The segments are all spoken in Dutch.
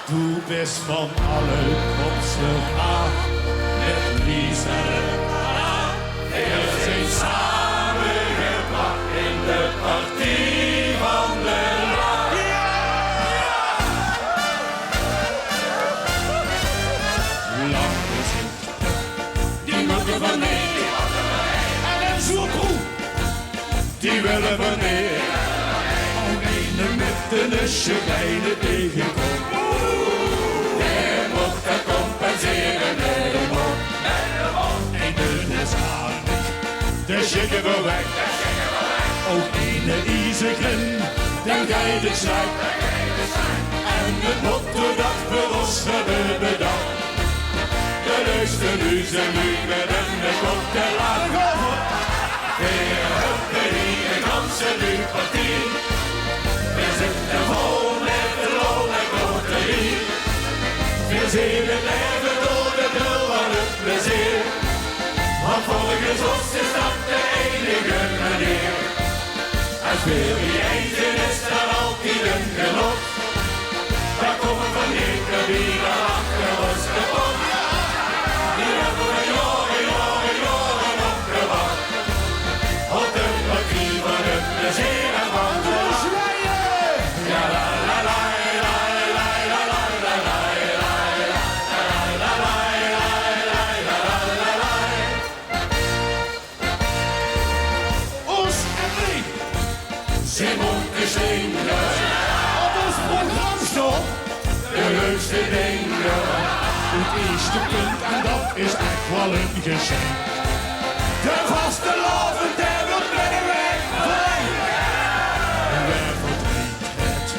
Du bist van alle kopse af, met Lisa Alaaf. Wir zijn samengebracht in de partie van de lach. Lang gezicht, die moeten we mee. En een zoekroe, die willen we mee. Al ene met de nusje bij de tegenkom. Die moet dat compenseren met de mond. En de is aardig, de schikken we weg. Ook ene Isegrin, den geidig zijn. En het motto dat we ons hebben bedacht. De leukste muzen lugen en de kop te lachen. Weer hebben hier een ganse partie. We zitten vol met de lol en loterie. We zien het leven door de bril van het plezier. Want volgens ons is dat de enige manier. Als weer wie eentje is, dan altijd een genot. Daar komen van eten wie dan achter ons kapot. Die hebben we jaren opgewacht. Op de partie van het plezier en van de lach. Ja la la la la la la la la la la la la. Ons en mij, Simon is zingen. Op ons programma stond de leukste dingen. Het eerste punt en dat is echt wel een geschenk. De vastelaovend en wordt met de weg verlengd. En wer verdriet het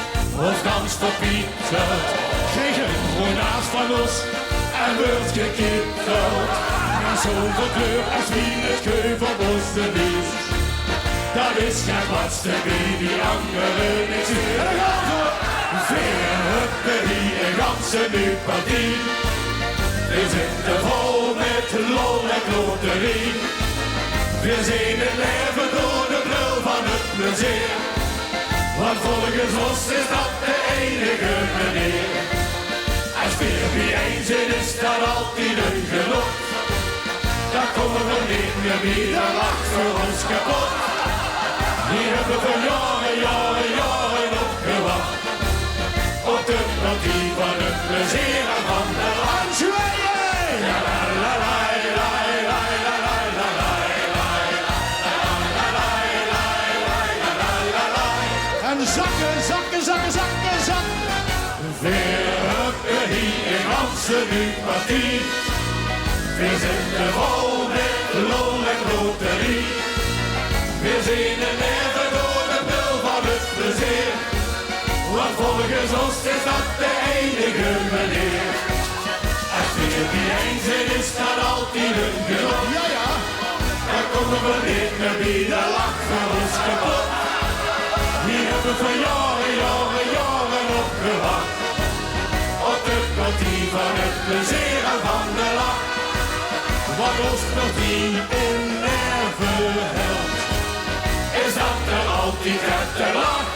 of dans verpietert, krijg je gewoon naast van ons en wordt gekitteld. En zoveel kleur als wie het geuvelboste is. Dat is geen watste wie die anderen niks meer. En dan gaan we weer huppen die een ganse nu partie. We zitten vol met lol en loterie. We zien het leven door de bril van het plezier. Want volgens ons is dat de enige manier. Als weer wie eens is dat altijd een genot. Daar komen we niet meer wie, dat lacht voor ons kapot. Hier hebben we jaren opgewacht. Op de partie van het plezier en van de lach. Ja la la la la la la la la la. En zakken. Weer hebben hier in Amsterdam partie. We zitten vol met lol en loterie. We zien het leven door de bril van het plezier. Want volgens ons is dat de enige manier. Als weer wie eens is, dat altijd een genot. Ja. Dan komen we niet meer bij de lach voor ons kapot. Hier hebben we jaren opgewacht. Op de partie van het plezier en van de lach. Wat ons partie in nerven helpt, is dat er altijd uit de lach.